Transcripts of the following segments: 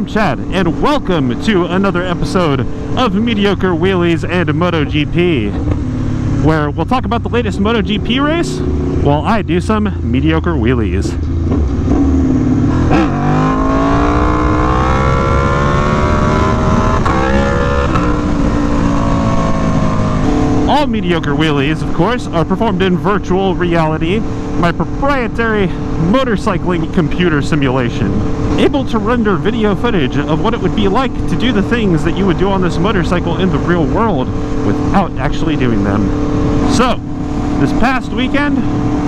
Chad, and welcome to another episode of Mediocre Wheelies and MotoGP, where we'll talk about the latest MotoGP race while I do some mediocre wheelies. All mediocre wheelies, of course, are performed in virtual reality, my proprietary motorcycling computer simulation, able to render video footage of what it would be like to do the things that you would do on this motorcycle in the real world without actually doing them. So, this past weekend,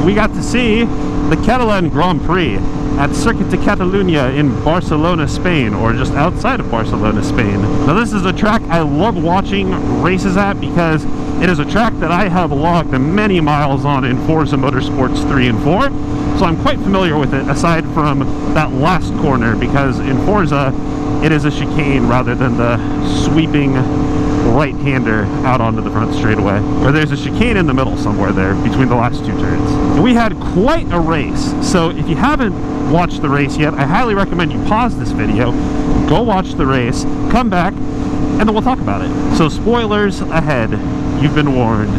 we got to see the Catalan Grand Prix at Circuit de Catalunya in Barcelona, Spain, or just outside of Barcelona, Spain. Now, this is a track I love watching races at because it is a track that I have logged many miles on in Forza Motorsports 3 and 4, so I'm quite familiar with it, aside from that last corner, because in Forza, it is a chicane rather than the sweeping right-hander out onto the front straightaway, or there's a chicane in the middle somewhere there between the last two turns. And we had quite a race, so if you haven't watched the race yet, I highly recommend you pause this video, go watch the race, come back, and then we'll talk about it. So spoilers ahead, you've been warned.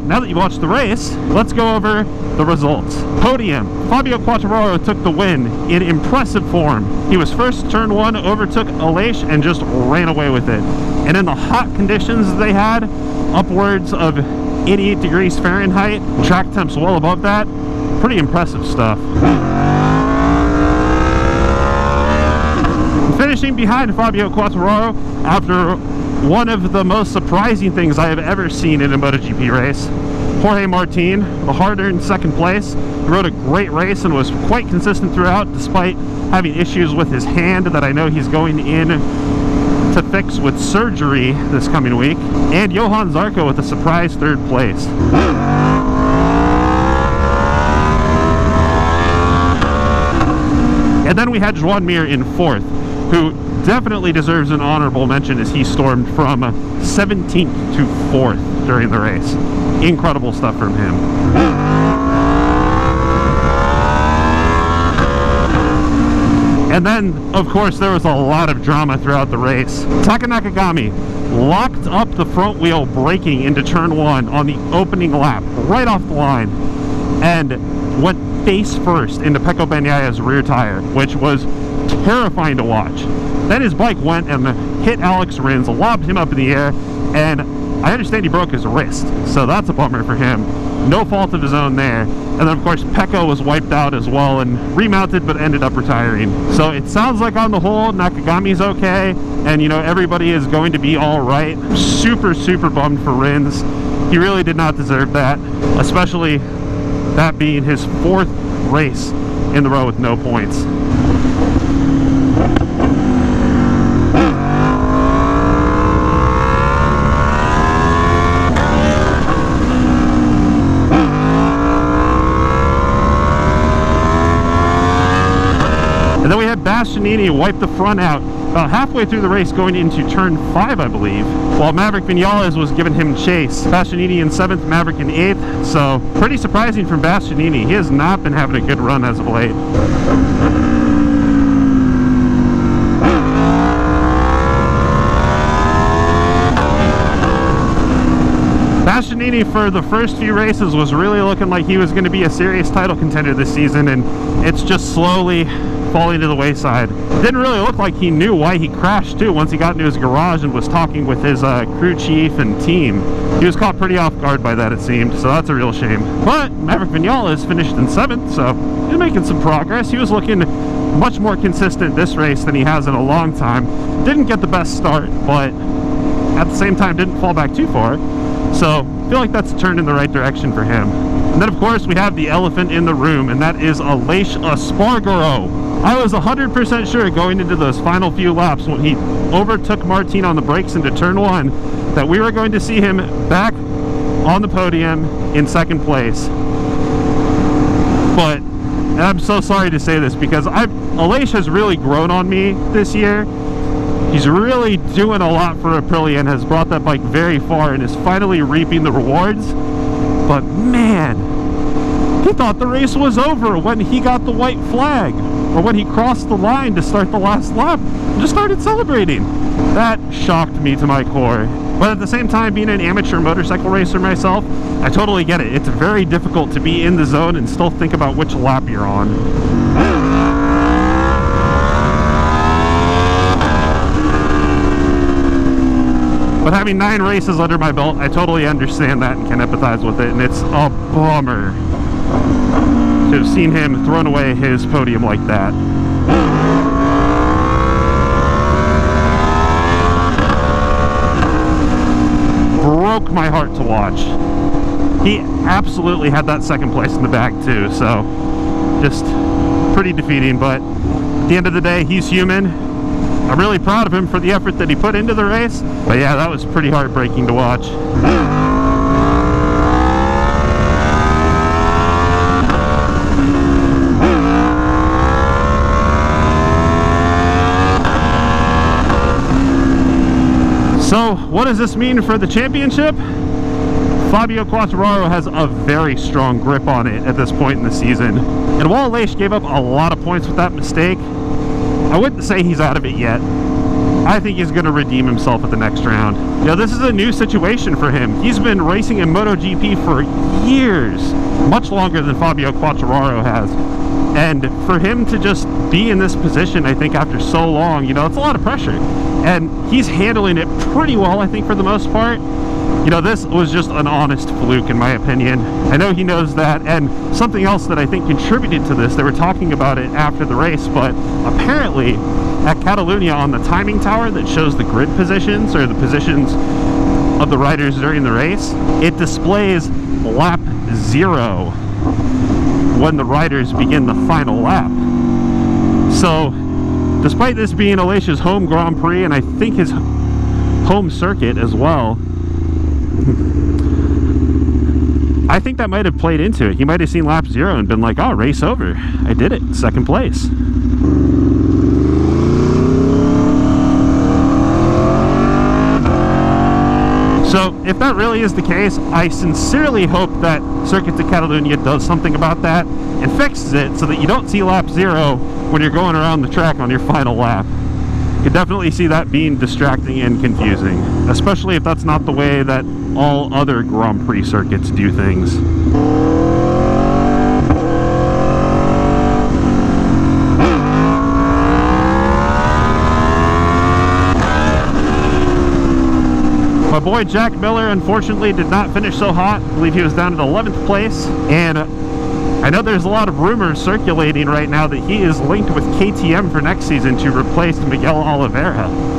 Now that you watched the race, let's go over the results. Podium, Fabio Quartararo took the win in impressive form. He was first turn one, overtook Aleix, and just ran away with it. And in the hot conditions they had, upwards of 88 degrees Fahrenheit, track temps well above that, pretty impressive stuff. Finishing behind Fabio Quartararo after one of the most surprising things I have ever seen in a MotoGP race, Jorge Martin, the hard-earned second place. He rode a great race and was quite consistent throughout, despite having issues with his hand that I know he's going in to fix with surgery this coming week. And Johan Zarco with a surprise third place. And then we had Joan Mir in fourth, who definitely deserves an honorable mention as he stormed from 17th to 4th during the race. Incredible stuff from him. And then, of course, there was a lot of drama throughout the race. Taka Nakagami locked up the front wheel braking into turn one on the opening lap, right off the line, and went face first into Pecco Bagnaya's rear tire, which was terrifying to watch. Then his bike went and hit Alex Rins, lobbed him up in the air, and I understand he broke his wrist, so that's a bummer for him. No fault of his own there. And then, of course, Pecco was wiped out as well and remounted, but ended up retiring. So it sounds like on the whole, Nakagami's okay, and, you know, everybody is going to be all right. Super, super bummed for Rins. He really did not deserve that, especially that being his fourth race in the row with no points. And then we had Bastianini wipe the front out about halfway through the race going into turn 5, I believe, while Maverick Vinales was giving him chase. Bastianini in 7th, Maverick in 8th, so pretty surprising from Bastianini. He has not been having a good run as of late. Bastianini for the first few races was really looking like he was going to be a serious title contender this season, and it's just slowly falling to the wayside. Didn't really look like he knew why he crashed too once he got into his garage and was talking with his crew chief and team. He was caught pretty off guard by that, it seemed, so that's a real shame. But Maverick Vinales finished in 7th, so he's making some progress. He was looking much more consistent this race than he has in a long time. Didn't get the best start, but at the same time didn't fall back too far. So I feel like that's a turn in the right direction for him. And then, of course, we have the elephant in the room, and that is Aleix Espargaro. I was 100% sure going into those final few laps when he overtook Martin on the brakes into turn 1 that we were going to see him back on the podium in 2nd place. But, and I'm so sorry to say this because Aleix has really grown on me this year. He's really doing a lot for Aprilia and has brought that bike very far and is finally reaping the rewards. But man, he thought the race was over when he got the white flag, or when he crossed the line to start the last lap and just started celebrating. That shocked me to my core. But at the same time, being an amateur motorcycle racer myself, I totally get it. It's very difficult to be in the zone and still think about which lap you're on. But having 9 races under my belt, I totally understand that and can empathize with it, and it's a bummer to have seen him thrown away his podium like that. Broke my heart to watch. He absolutely had that second place in the bag too, so just pretty defeating. But at the end of the day, he's human. I'm really proud of him for the effort that he put into the race. But yeah, that was pretty heartbreaking to watch. So, what does this mean for the championship? Fabio Quartararo has a very strong grip on it at this point in the season. And while Aleix gave up a lot of points with that mistake, I wouldn't say he's out of it yet. I think he's going to redeem himself at the next round. You know, this is a new situation for him. He's been racing in MotoGP for years, much longer than Fabio Quartararo has. And for him to just be in this position, I think, after so long, you know, it's a lot of pressure. And he's handling it pretty well, I think, for the most part. You know, this was just an honest fluke, in my opinion. I know he knows that. And something else that I think contributed to this, they were talking about it after the race, but apparently at Catalunya, on the timing tower that shows the grid positions, or the positions of the riders during the race, it displays lap 0 when the riders begin the final lap. So despite this being Aleix's home Grand Prix, and I think his home circuit as well, I think that might have played into it. He might have seen lap 0 and been like, oh, race over. I did it. Second place. So if that really is the case, I sincerely hope that Circuit de Catalunya does something about that and fixes it so that you don't see lap 0 when you're going around the track on your final lap. You can definitely see that being distracting and confusing, especially if that's not the way that all other Grand Prix circuits do things. My boy Jack Miller, unfortunately, did not finish so hot. I believe he was down at 11th place, and I know there's a lot of rumors circulating right now that he is linked with KTM for next season to replace Miguel Oliveira.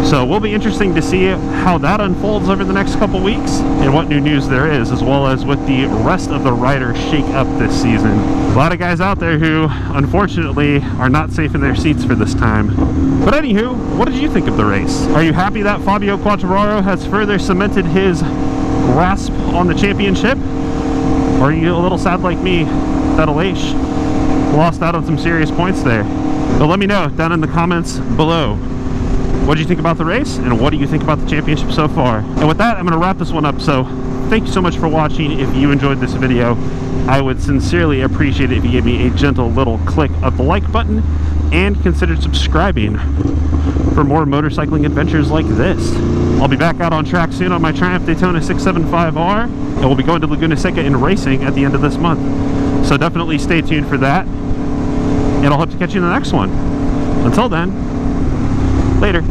So we'll be interesting to see how that unfolds over the next couple weeks and what new news there is, as well as what the rest of the riders shake up this season. A lot of guys out there who, unfortunately, are not safe in their seats for this time. But anywho, what did you think of the race? Are you happy that Fabio Quartararo has further cemented his grasp on the championship? Or are you a little sad like me that Aleix lost out on some serious points there? So let me know down in the comments below. What do you think about the race, and what do you think about the championship so far? And with that, I'm going to wrap this one up. So thank you so much for watching. If you enjoyed this video, I would sincerely appreciate it if you gave me a gentle little click of the like button and considered subscribing for more motorcycling adventures like this. I'll be back out on track soon on my Triumph Daytona 675R, and we'll be going to Laguna Seca in racing at the end of this month. So definitely stay tuned for that, and I'll hope to catch you in the next one. Until then, later.